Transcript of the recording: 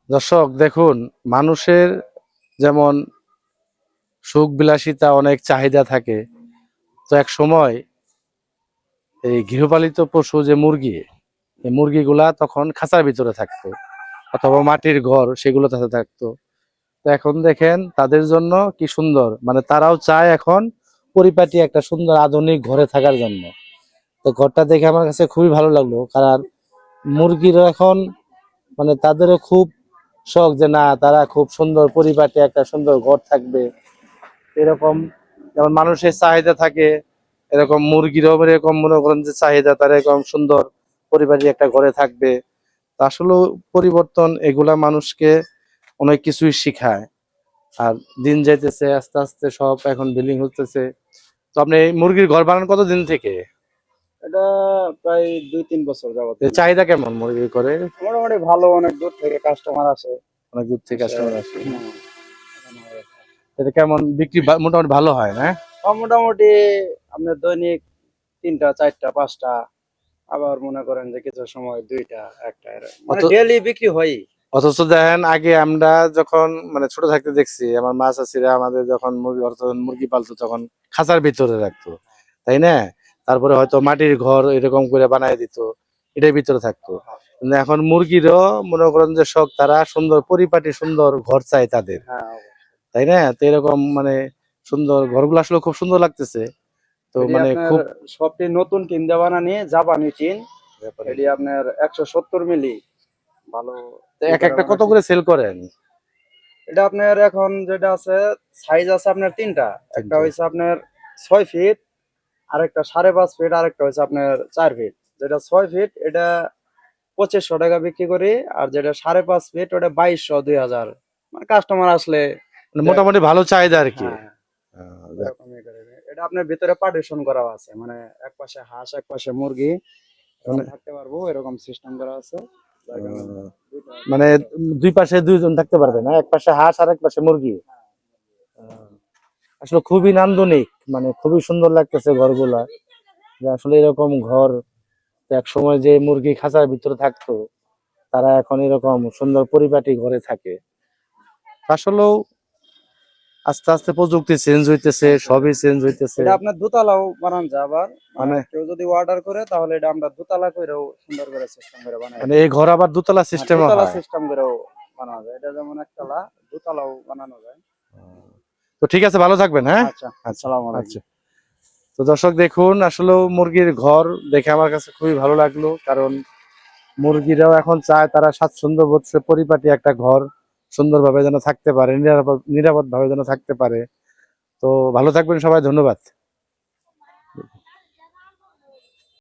দর্শক দেখুন, মানুষের যেমন সুখ বিলাসিতা অনেক চাহিদা থাকে। তো এক সময় এই গৃহপালিত পশু যে মুরগি, এই মুরগিগুলা তখন খাঁচার ভিতরে থাকতো অথবা মাটির ঘর সেগুলো তাতে থাকতো। তো এখন দেখেন তাদের জন্য কি সুন্দর, মানে তারাও চায় এখন পরিপাটি একটা সুন্দর আধুনিক ঘরে থাকার জন্য। তো ঘরটা দেখে আমার কাছে খুবই ভালো লাগলো, কারণ মুরগিরও এখন মানে তাদেরও খুব শখ যে না, তারা খুব সুন্দর পরিপাটি একটা সুন্দর ঘর থাকবে এরকম। যেমন মানুষের চাহিদা থাকে, এরকম মুরগিরও এরকম মনে করেন যে চাহিদা, তার এরকম সুন্দর পরিবারই একটা ঘরে থাকবে। তা আসলে পরিবর্তন এগুলা মানুষকে অনেক কিছুই শিখায়। আর দিন যাইতেছে আস্তে আস্তে, সব এখন বিল্ডিং হতেছে। তো আপনি এই মুরগির ঘর বানান কতদিন থেকে? এটা প্রায় 2-3 বছর যাবত এর চাহিদা কেমন মুরগির ঘরে? মোটামুটি ভালো, অনেক দূর থেকে কাস্টমার আসে। অনেক দূর থেকে এসে কাস্টমার আসে? হুম, এখানে হয়। এটা কেমন বিক্রি মোটামুটি ভালো হয় না? মোটামুটি আপনার দৈনিক 3টা 4টা 5টা, আবার মনে করেন যে কিছু সময় 2টা 1টা, মানে অত ডেইলি বিক্রি হয়। অথচ দেখেন আগে আমরা যখন মানে ছোট থাকতে দেখছি, আমার মা চাচিরা আমাদের যখন মুরগি মুরগি পালতো তখন খাঁচার ভিতরে রাখতো, তাই না? তারপরে হয়তো মাটির ঘর এরকম করে বানায় দিত, এটার ভিতরে থাকতো। কিন্তু এখন মুরগিরও মনে করেন যে শখ, তারা সুন্দর পরিপাটি সুন্দর ঘর চাই তাদের, হ্যাঁ, তাই না? তো এরকম মানে সুন্দর ঘরগুলো আসলে খুব সুন্দর লাগতেছে। তো এটি মানে আপনার খুব সবটি নতুন টিন দিয়ে বানানি, জাপানি টিন। ব্যাপারে। এটি আপনার 170 মিলি ভালো তো ই এক করে একটা কত বানাইছি। করে সেল করেন? এটা আপনার এখন যেটা আছে, সাইজ আছে আপনার 3টা। একটা তিনটে। হইছে আপনার 6 ফিট, আরেকটা 5.5 ফিট, আরেকটা হচ্ছে আপনার 4 ফিট। যেটা 6 ফিট এটা 2500 টাকা বিক্রি করি, আর যেটা 5.5 ফিট ওটা 2200 2000। মানে কাস্টমার আসলে মানে দেখ। মোটামুটি ভালো চাহিদা আর কি। হ্যাঁ, যাক। এরকমই করে। এটা আপনার ভিতরে পার্টিশন করা আছে, মানে এক পাশে হাঁস এক পাশে মুরগি এরকম মানে থাকতে পারবো, এরকম সিস্টেম করা আছে। যার কারণে আহ, দুইটা মানে দুইটা। দুই পাশে দুইজন থাকতে পারবে না, এক পাশে হাঁস আর এক পাশে মুরগি। আহ, আসলে খুবই নান্দনিক, মানে খুবই সুন্দর লাগতেছে ঘরগুলা। যে আসলে এরকম ঘর এক সময় যে মুরগি খাঁচার ভিতরে থাকতো, তারা এখন এরকম সুন্দর পরিপাটি ঘরে থাকে। আসলেও আস্তে আস্তে প্রযুক্তি চেঞ্জ হইতেছে, আচ্ছা, সবই চেঞ্জ হইতেছে। এটা আপনার দোতলাও বানান যায় আবার। মানে মানে কেউ যদি অর্ডার করে তাহলে এটা আমরা দোতলা করেও সুন্দর করে সিস্টেম করে বানাই মানে দিই। এই ঘর আবার দোতলা হ্যাঁ, সিস্টেমও দোতলা হয়? সিস্টেম করেও বানানো যায়। এটা যেমন একতলা, দোতলাও বানানো যায়। তো ঠিক আছে, ভালো থাকবেন, হ্যাঁ। আচ্ছা, আচ্ছা। আসসালামু আলাইকুম। আচ্ছা। তো দর্শক দেখুন, আসলেও মুরগির ঘর দেখে আমার কাছে খুবই ভালো লাগলো, কারণ মুরগিরাও এখন চায় তারা স্বাচ্ছন্দ্য বোধে পরিপাটি একটা ঘর সুন্দরভাবে যেন থাকতে পারে, নিরাপদ নিরাপদ ভাবে যেন থাকতে পারে। তো ভালো থাকবেন সবাই, ধন্যবাদ।